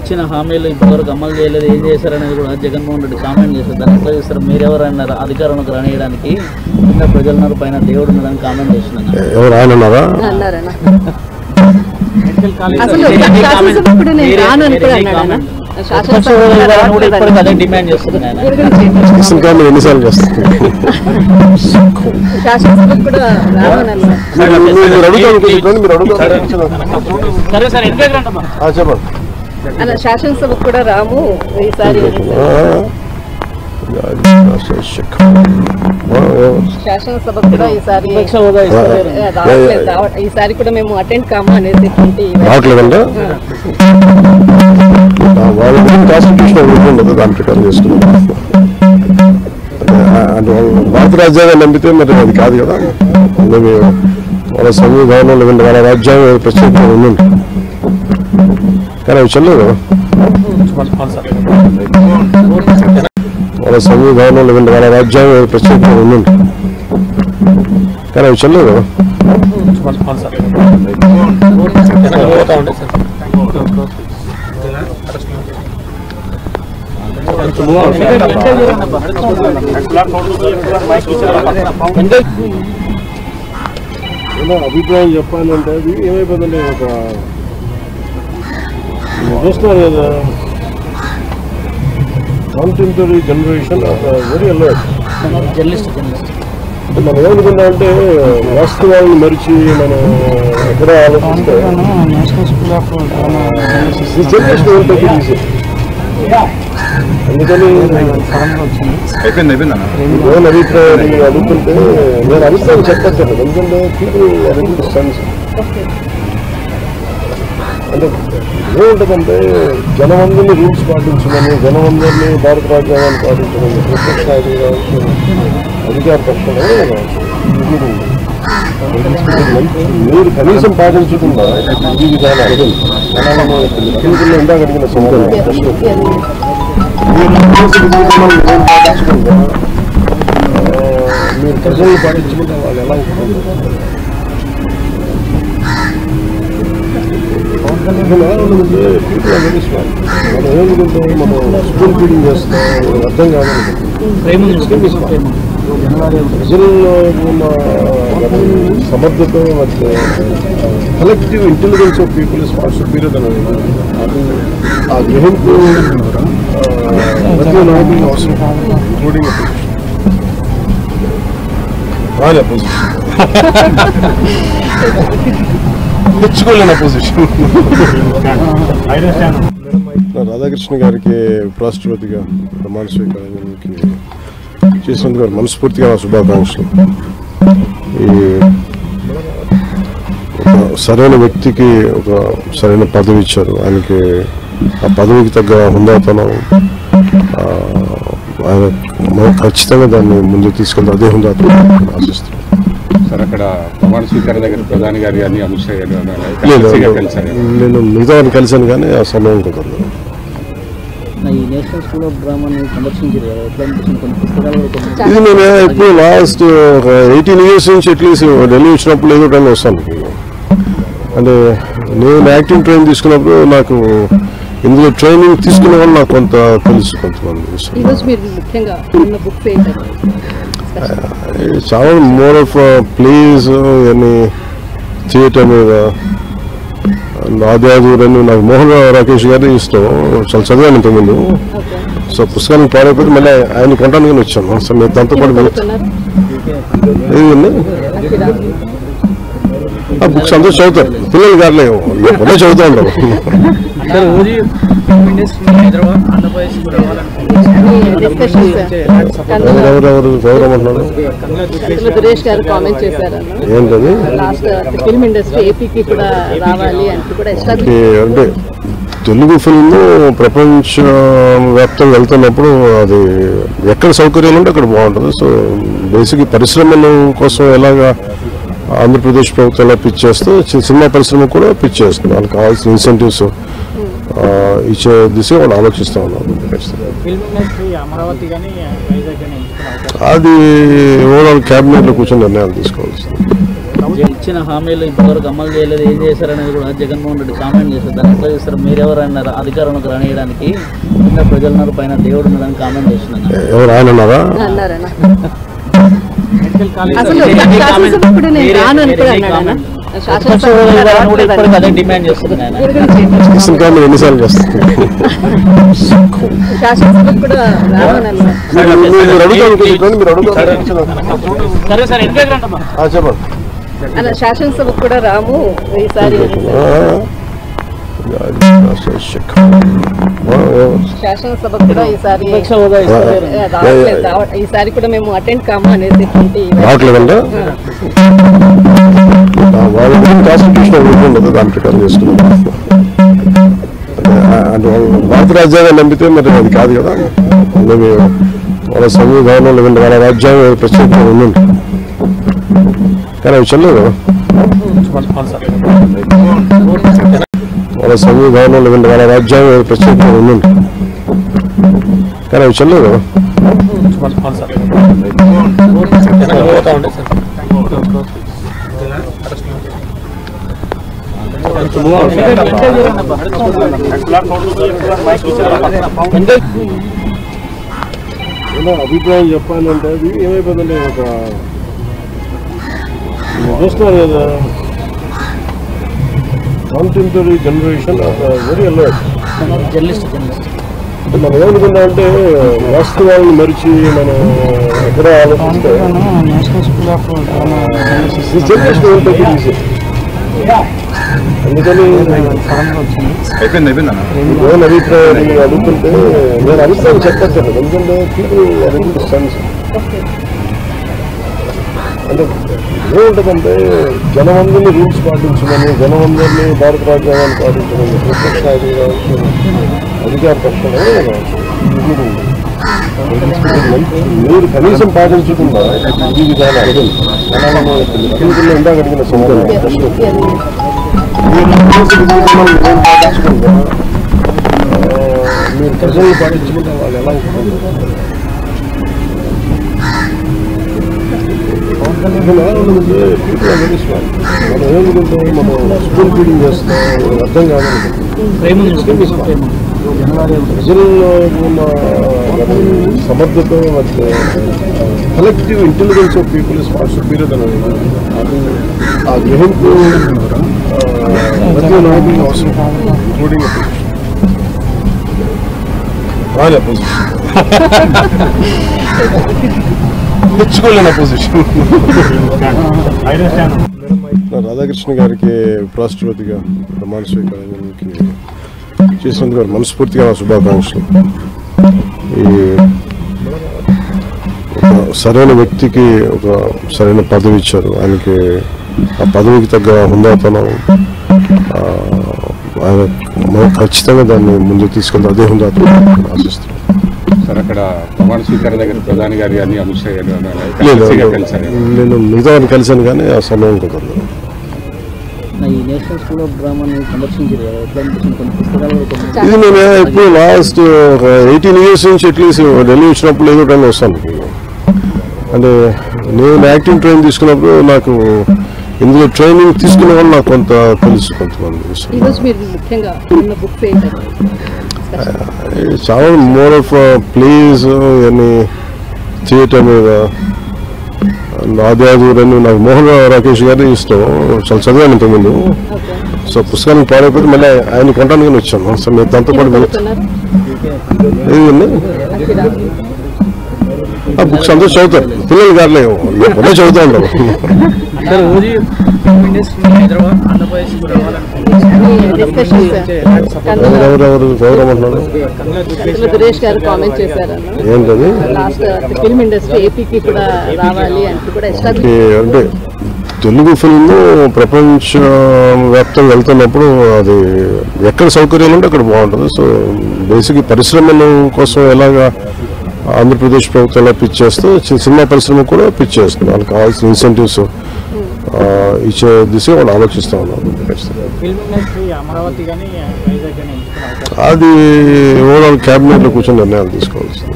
ఇచ్చిన హామీలు ఇప్పటివరకు అమలు చేయలేదు, ఏం చేశారనేది కూడా జగన్మోహన్ రెడ్డి కామెంట్ చేశారు. దాన్ని ఎట్లా చేస్తారు? మీరెవరన్నారు అధికారంలోకి రానియడానికి? కింద ప్రజలున్నారు, పైన దేవుడు ఉన్నారని కామెంట్ చేస్తున్నారు. ఎవరు ఆయన అన్నారా? అదే డిమాండ్ చేస్తున్నారు. ఎన్నిసార్లు చేస్తారు? శాసనసభకు కూడా రాము ఈసారి. శాసనసభకు కూడా ఈసారి కూడా మేము అటెండ్ కాము అనేది రావట్లేదంటే వాళ్ళ కాన్స్టిట్యూషన్ ఉండదు, దాని ప్రకారం చేసుకున్నాం. అంటే భారత రాజ్యాంగం నమ్మితే మరి అది కాదు కదా. వాళ్ళ సంవిధానంలో వాళ్ళ రాజ్యాంగం ప్రత్యేకంగా ఉందండి, కానీ అవి చెల్లదు. వాళ్ళ సంవిధానంలో వాళ్ళ రాజ్యాంగం ప్రత్యేకంగా ఉందండి, కానీ అవి చెల్లదు. అభిప్రాయం చెప్పాలంటే అది ఏమైపోతుందండి, ఒక చూస్తున్నారు కదా కాంటెంపరీ జనరేషన్ వెరీ అలర్ట్. మనం ఏమనుకున్నాం అంటే వాస్తవాలను మరిచి మనం ఎక్కడ ఆలోచిస్తే అందుకని నేను అభిప్రాయం అడుగుతుంటే నేను అభిప్రాయం చెప్పచ్చు. ఎందుకంటే పీపుల్ సెన్స్ అంటే ఏముంటుందంటే జనమందరినీ రూల్స్ పాటించమని, జనమందరినీ భారత రాజ్యాంగాన్ని పాటించమని ప్రతిపక్ష అధికార పక్షంలో మీరు కనీసం పాటించకుండా ఈ విధానాలు ఇందాక అడిగిన సమాధానం పాటించకుండా మీరు ప్రజలు పాటించకుండా వాళ్ళు ఎలా ఒప్పుకుంటారు? మనం ఏమనుకుంటాం, మనం స్కూల్ ఫీడింగ్ చేస్తాం, అర్థం కాదనుకుంటాం. ప్రజల్లో ఉన్న సమర్థత, collective intelligence of people is far superior అనేది ఆ గ్రహింపు ప్రతి నాయకుడికి అవసరం, ఇంక్లూడింగ్ అపోజిషన్. తెచ్చుకోలేని అపోజిషన్. రాధాకృష్ణ గారికి ఉపరాష్ట్రపతిగా ప్రమాణ స్వీకారానికి చేసినందుకు మనస్ఫూర్తిగా నా శుభాకాంక్షలు. ఈ ఒక సరైన వ్యక్తికి ఒక సరైన పదవి ఇచ్చారు. ఆయనకి ఆ పదవికి తగ్గ హుందాతనం, ఆయన ఖచ్చితంగా దాన్ని ముందుకు తీసుకెళ్తారు. అదే హుందాతనం ఆశిస్తున్నాను. సార్, అక్కడ ప్రమాణ స్వీకారం దగ్గర ప్రధాని గారు కానీ అమిత్ షా గారు నేను మిగతా వారిని కలిశాను, కానీ ఆ సమయం కుదరలేదు. ఇది నేను ఇప్పుడు లాస్ట్ 18 years నుంచి అట్లీస్ట్ ఢిల్లీ వచ్చినప్పుడు ఏదో టైంలో వస్తాను. అంటే నేను యాక్టింగ్ ట్రైనింగ్ తీసుకున్నప్పుడు నాకు ఇందులో ట్రైనింగ్ తీసుకున్న వాళ్ళు నాకు కొంత తెలుసు. కొంతమంది చాలా మోర్ ఆఫ్ ప్లేస్ అని థియేటర్ మీద ఆద్యాదూరని నాకు మోహన్ రాకేష్ గారి ఇష్టం. చాలా చదివాను ఇంతకుముందు. సో పుస్తకాన్ని పాడైపోతే మళ్ళీ ఆయన కొనడానికి వచ్చాను. సో మీరు దాంతో పాటు ఆ బుక్స్ అందరూ చదువుతారు, పిల్లలు గారులే కూడా చదువుతూ ఉంటారు. ఎవరెవరు గౌరవమంటున్నారు ఏంటది? అంటే తెలుగు ఫిల్మ్ ప్రపంచ వ్యాప్తంగా వెళ్తున్నప్పుడు అది ఎక్కడ సౌకర్యాలు ఉంటే అక్కడ బాగుంటుంది. సో బేసిక్ పరిశ్రమల కోసం ఎలాగా ఆంధ్రప్రదేశ్ ప్రభుత్వం ఎలా పిచ్ చేస్తూ సినిమా పరిశ్రమ కూడా పిచ్ చేస్తుంది. వాళ్ళకి కావాల్సిన ఇన్సెంటివ్స్ ఇచ్చే దిశగా వాళ్ళు ఆలోచిస్తూ ఉన్నారు. అది ఓవరాల్ క్యాబినెట్లో కూర్చొని నిర్ణయాలు తీసుకోవాల్సింది. ఇచ్చిన హామీలు ఇంతవరకు అమలు చేయలేదు, ఏం చేశారనేది కూడా జగన్మోహన్ రెడ్డి కామెంట్ చేశారు. దాన్ని ఎట్లా చేస్తారు? మీరెవరన్నారు అధికారంలోకి రానియడానికి? కింద ప్రజలున్నారు, పైన దేవుడు ఉన్నారని కామెంట్ చేస్తున్నారు. ఎవరు ఆయన అన్నారా? అన్నారన్న. అసలు శాసనసభ్యుడు నేను రాను అని కూడా అన్నాడన్న. అదే డిమాండ్ చేస్తుంది ఆయన. ఇంకా మీరు ఎన్నిసార్లు చేస్తారు? శాసనసభకు కూడా రాను అని అన్నారు. మీరు అడుగుతాను, మీరు అడుగుతారు. చెప్పండి. అలా శాసనసభకు కూడా రాము ఈసారి శాసనసభకు కూడా ఈసారి ఈసారి కూడా మేము అటెండ్ కాము అనేటువంటి రావట్లేదంటే వాళ్ళ కాన్స్టిట్యూషన్ ఉండదు, దాని ప్రకారం చేసుకున్నాం. అంటే భారత రాజ్యాంగం నమ్మితే మరి అది కాదు కదా. వాళ్ళ సంవిధానంలో వాళ్ళ రాజ్యాంగం ప్రత్యేకంగా ఉండండి, కానీ అవి చెల్లవు కదా. వాళ్ళ సంవిధానంలో వాళ్ళ రాజ్యాంగం ప్రత్యేకంగా ఉండండి, కానీ అవి చెల్లవు కదా. అభిప్రాయం చెప్పాలంటే అది ఏమైపోతుందంటే ఒక చూస్తున్నారు కదా, కాంటెంపరీ జనరేషన్ వెరీ అలర్ట్. అంటే మనం ఏమనుకున్నామంటే వాస్తవాలను మరిచి మనం ఎక్కడ ఆలోచిస్తే జనరేషన్ ఏంటో అందుకని ఏమైనా అభిప్రాయం అడుగుతుంటే నేను అభిప్రాయం చెప్పచ్చు. ఎందుకంటే పీపుల్ సెన్స్ అంటే ఏముంటుందంటే జనమందరినీ రూల్స్ పాటించమని, జనమందరినీ భారత రాజ్యాంగాన్ని పాటించమని ప్రత్యక్ష అధికార పక్షంలో మీరు కనీసం పాటించకుండా ఈ విధానాలు ఇందాక అడిగిన సమాధానం పాటించకుండా మీరు ప్రజల్ని పాటించకుండా వాళ్ళు ఎలా ఉంటుంది? మనం ఏమనుకుంటాం, మనం స్కూల్ ఫీడింగ్ చేస్తాం, అర్థం కాదు. ప్రజల్లో ఉన్న సమర్థత, collective intelligence of people is far superior అనేది ఆ గ్రహింపు ప్రతి నాయకులు అవసరం, ఇంక్లూడింగ్ తెచ్చుకోలేని అపోజిషన్. రాధాకృష్ణ గారికి ఉపరాష్ట్రపతిగా ప్రమాణ స్వీకారానికి చేసినందుకు మనస్ఫూర్తిగా నా శుభాకాంక్షలు. ఈ ఒక సరైన వ్యక్తికి ఒక సరైన పదవి ఇచ్చారు. ఆయనకి ఆ పదవికి తగ్గ హుందాతనం, ఆయన ఖచ్చితంగా దాన్ని ముందుకు తీసుకెళ్తే అదే హుందాతనం ఆశిస్తున్నాను. సార్, అక్కడ ప్రమాణ స్వీకారం దగ్గర ప్రధాని గారి అన్ని అమిత్ షా గారు నేను మిగతా వారిని కలిశాను, కానీ ఆ సమయం కుదరదు. ఈ నేషనల్ స్కూల్ ఆఫ్ డ్రామాని సందర్శించారు, ఎట్లా అనిపించింది? కొన్ని పుస్తకాలు ఇది నేను ఎప్పుడు లాస్ట్ ఒక 18 years నుంచి అట్లీస్ట్ ఢిల్లీ వచ్చినప్పుడు ఏదో టైం వస్తాను. అంటే నేను యాక్టింగ్ ట్రైనింగ్ తీసుకున్నప్పుడు నాకు ఇందులో ట్రైనింగ్ తీసుకునే వాళ్ళు నాకు కొంత తెలుసు. కొంతమంది చాలా మోర్ ఆఫ్ ప్లేస్ అని థియేటర్ మీద ఆద్యాదూరని నాకు మోహన్ రాకేష్ గారి ఇష్టం, చాలా చదివాను ఇంతకుముందు. సో పుస్తకానికి పాడైపోతే మళ్ళీ ఆయన కొనడానికి వచ్చాను. సో మీరు దాంతో పాటు ఆ బుక్స్ అందరూ చదువుతారు, పిల్లలు గారులే ఒకటే చదువుతూ ఉంటారు. ఎవరెవరు గౌరవమంటున్నారు ఏంటది? అంటే తెలుగు ఫిల్మ్ ప్రపంచ వ్యాప్తంగా వెళ్తున్నప్పుడు అది ఎక్కడ సౌకర్యాలు ఉంటే అక్కడ బాగుంటుంది. సో బేసిక్ పరిశ్రమల కోసం ఎలాగా ఆంధ్రప్రదేశ్ ప్రభుత్వం ఎలా పిచ్ చేస్తూ సినిమా పరిశ్రమ కూడా పిచ్ చేస్తుంది. వాళ్ళకి కావాల్సిన ఇన్సెంటివ్స్ ఇచ్చే దిశగా వాళ్ళు ఆలోచిస్తూ ఉన్నారు. అది ఓవరాల్ క్యాబినెట్లో కూర్చొని నిర్ణయాలు తీసుకోవాల్సింది.